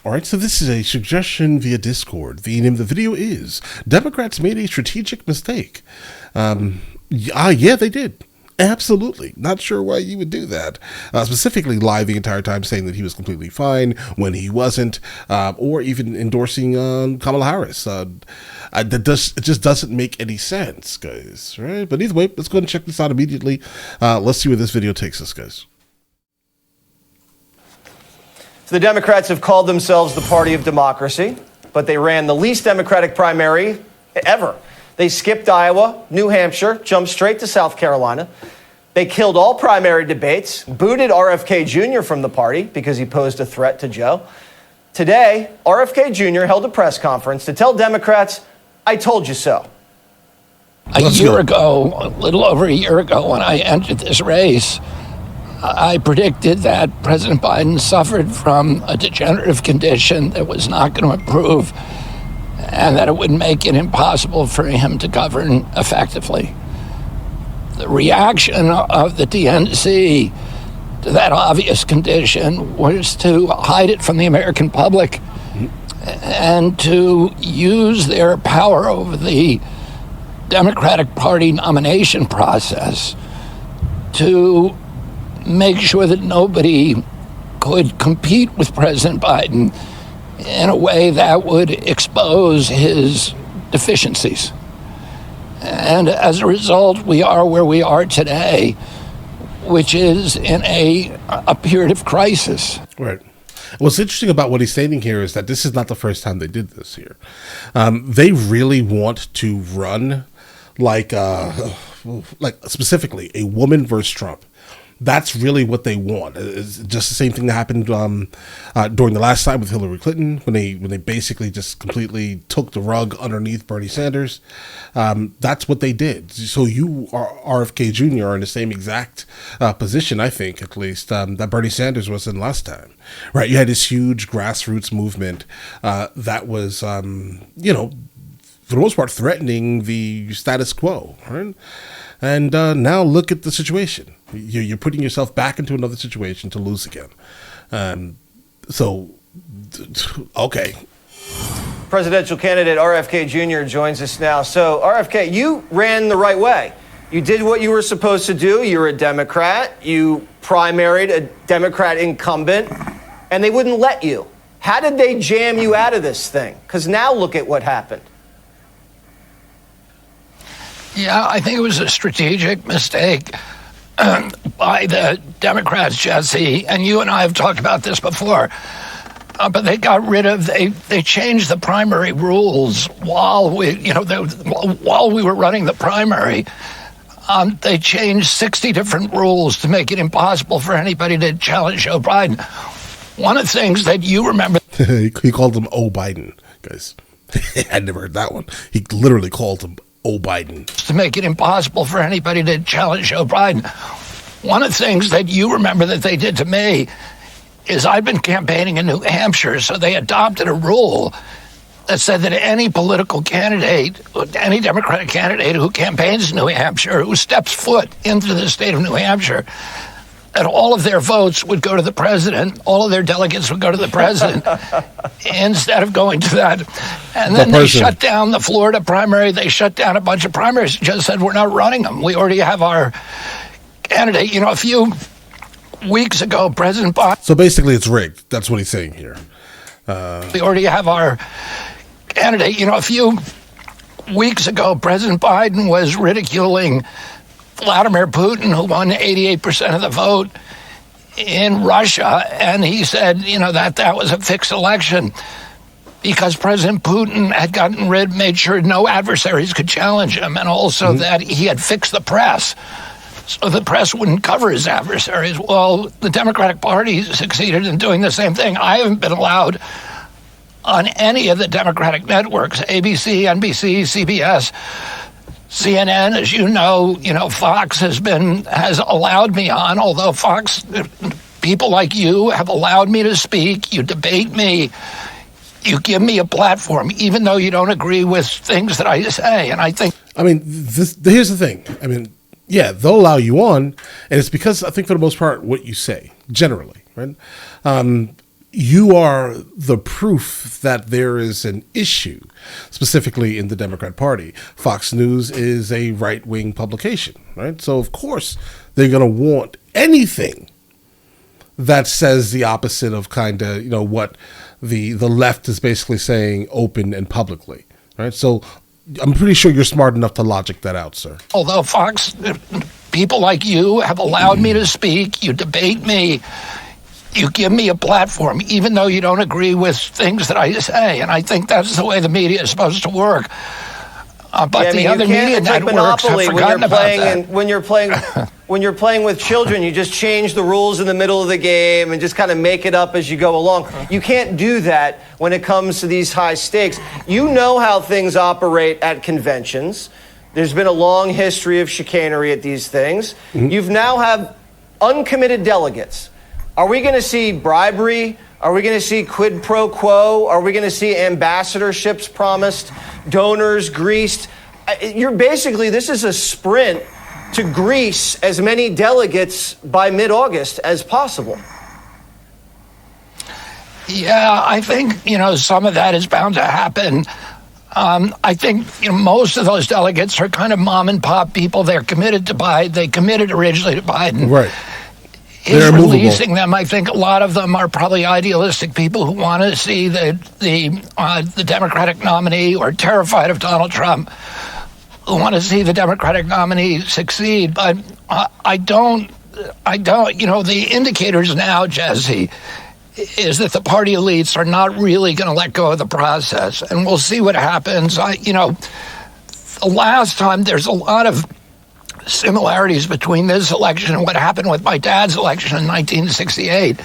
All right, so this is a suggestion via Discord. The name of the video is Democrats made a strategic mistake. Yeah, they did. Absolutely. Not sure why you would do that. Specifically lie the entire time saying that he was completely fine when he wasn't, or even endorsing Kamala Harris. It just doesn't make any sense, guys. Right? But either way, let's go ahead and check this out immediately. Let's see where this video takes us, guys. So the Democrats have called themselves the party of democracy, but they ran the least Democratic primary ever. They skipped Iowa, New Hampshire, jumped straight to South Carolina. They killed all primary debates, booted RFK Jr. from the party because he posed a threat to Joe. Today, RFK Jr. held a press conference to tell Democrats, "I told you so." A little over a year ago, when I entered this race, I predicted that President Biden suffered from a degenerative condition that was not going to improve and that it would make it impossible for him to govern effectively. The reaction of the DNC to that obvious condition was to hide it from the American public and to use their power over the Democratic Party nomination process to make sure that nobody could compete with President Biden in a way that would expose his deficiencies. And as a result, we are where we are today, which is in a period of crisis. Right. What's interesting about what he's stating here is that this is not the first time they did this here. They really want to run like specifically a woman versus Trump. That's really what they want. It's just the same thing that happened during the last time with Hillary Clinton, when they basically just completely took the rug underneath Bernie Sanders. That's what they did. So you are RFK Jr. are in the same exact position, I think, at least, that Bernie Sanders was in last time. Right? You had this huge grassroots movement that was, for the most part, threatening the status quo. Right? And now look at the situation. You're putting yourself back into another situation to lose again. Okay. Presidential candidate RFK Jr. joins us now. So, RFK, you ran the right way. You did what you were supposed to do. You're a Democrat. You primaried a Democrat incumbent, and they wouldn't let you. How did they jam you out of this thing? Because now look at what happened. Yeah, I think it was a strategic mistake by the Democrats, Jesse, and you and I have talked about this before, but they changed the primary rules while we were running the primary. They changed 60 different rules to make it impossible for anybody to challenge Joe Biden. One of the things that you remember... He called him "Oh Biden," guys. I'd never heard that one. He literally called him "Oh Biden." To make it impossible for anybody to challenge Joe Biden. One of the things that you remember that they did to me is I've been campaigning in New Hampshire, so they adopted a rule that said that any political candidate, any Democratic candidate who campaigns in New Hampshire, who steps foot into the state of New Hampshire, that all of their votes would go to the president, all of their delegates would go to the president, instead of going to that. And then they shut down the Florida primary. They shut down a bunch of primaries, just said, we're not running them. We already have our candidate. A few weeks ago, President Biden... So basically it's rigged. That's what he's saying here. We already have our candidate. A few weeks ago, President Biden was ridiculing Vladimir Putin, who won 88% of the vote in Russia, and he said, that was a fixed election because President Putin had made sure no adversaries could challenge him, and also that he had fixed the press so the press wouldn't cover his adversaries. Well, the Democratic Party succeeded in doing the same thing. I haven't been allowed on any of the Democratic networks, ABC, NBC, CBS, CNN, as you know, Fox has allowed me on, although Fox, people like you have allowed me to speak. You debate me. You give me a platform, even though you don't agree with things that I say. And I think... here's the thing. Yeah, they'll allow you on, and it's because I think for the most part what you say, generally, right? you are the proof that there is an issue, specifically in the Democrat Party. Fox News is a right-wing publication, right? So, of course, they're going to want anything that says the opposite of kind of, what the left is basically saying open and publicly, right? So I'm pretty sure you're smart enough to logic that out, sir. Although Fox, people like you have allowed me to speak, you debate me, you give me a platform, even though you don't agree with things that I say. And I think that's the way the media is supposed to work. But the other media networks have forgotten about that. When you're playing with children, you just change the rules in the middle of the game and just kind of make it up as you go along. You can't do that when it comes to these high stakes. You know how things operate at conventions. There's been a long history of chicanery at these things. Mm-hmm. You've now have uncommitted delegates. Are we going to see bribery? Are we going to see quid pro quo? Are we going to see ambassadorships promised, donors greased? This is a sprint to grease as many delegates by mid-August as possible. Yeah, I think, some of that is bound to happen. I think, most of those delegates are kind of mom and pop people. They're committed to Biden. They committed originally to Biden. Right. Is releasing them. I think a lot of them are probably idealistic people who want to see the Democratic nominee, or terrified of Donald Trump, who want to see the Democratic nominee succeed. But I don't. The indicators now, Jesse, is that the party elites are not really going to let go of the process, and we'll see what happens. The last time, there's a lot of similarities between this election and what happened with my dad's election in 1968.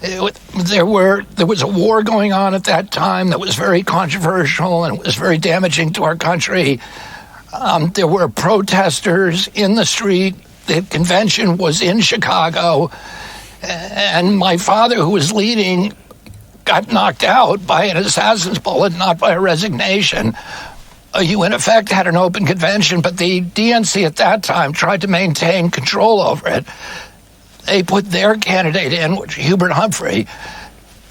There was a war going on at that time that was very controversial and it was very damaging to our country. There were protesters in the street. The convention was in Chicago, and my father, who was leading, got knocked out by an assassin's bullet, not by a resignation. You, in effect, had an open convention, but the DNC at that time tried to maintain control over it. They put their candidate in, which Hubert Humphrey.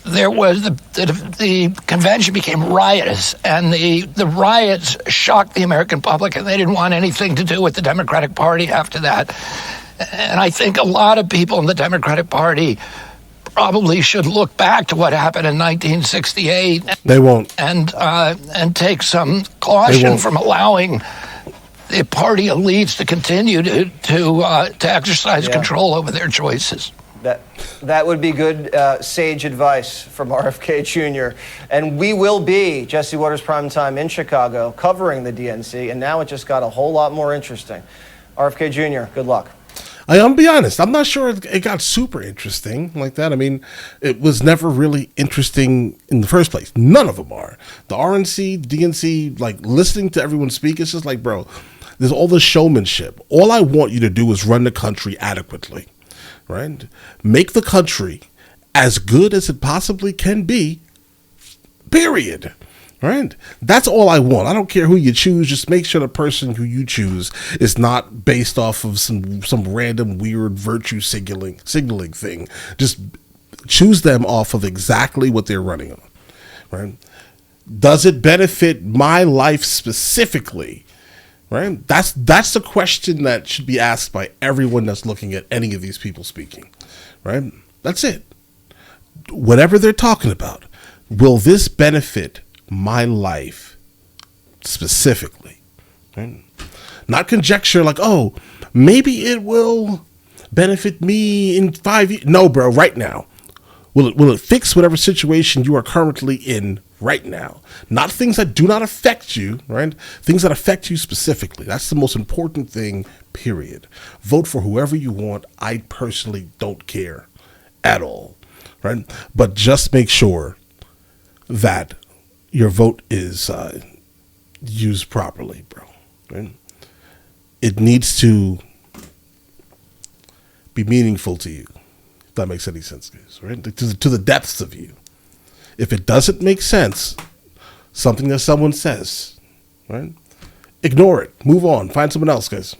There was the convention became riotous, and the riots shocked the American public, and they didn't want anything to do with the Democratic Party after that. And I think a lot of people in the Democratic Party probably should look back to what happened in 1968. They won't. And take some caution from allowing the party elites to continue to exercise control over their choices. That would be good sage advice from RFK Jr. And we will be, Jesse Waters Primetime, in Chicago, covering the DNC, and now it just got a whole lot more interesting. RFK Jr., good luck. I'll be honest, I'm not sure it got super interesting like that. I mean, it was never really interesting in the first place. None of them are. The RNC, DNC, listening to everyone speak, it's just bro, there's all this showmanship. All I want you to do is run the country adequately, right? Make the country as good as it possibly can be, period. Right? That's all I want. I don't care who you choose. Just make sure the person who you choose is not based off of some random weird virtue signaling thing. Just choose them off of exactly what they're running on. Right? Does it benefit my life specifically? Right? That's the question that should be asked by everyone that's looking at any of these people speaking. Right? That's it. Whatever they're talking about, will this benefit my life specifically? Right? Not conjecture maybe it will benefit me in 5 years. No, bro, right now. Will it fix whatever situation you are currently in right now? Not things that do not affect you, right? Things that affect you specifically. That's the most important thing, period. Vote for whoever you want. I personally don't care at all, right? But just make sure that your vote is used properly, bro. Right? It needs to be meaningful to you, if that makes any sense, guys. Right? To the depths of you. If it doesn't make sense, something that someone says, right? Ignore it. Move on. Find someone else, guys.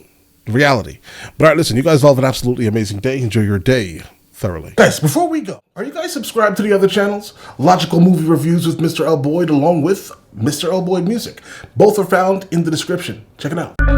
The reality. But all right, listen, you guys all have an absolutely amazing day. Enjoy your day. thoroughly. Guys, before we go, are you guys subscribed to the other channels? Logical Movie Reviews with Mr. L. Boyd along with Mr. L. Boyd Music. Both are found in the description. Check it out.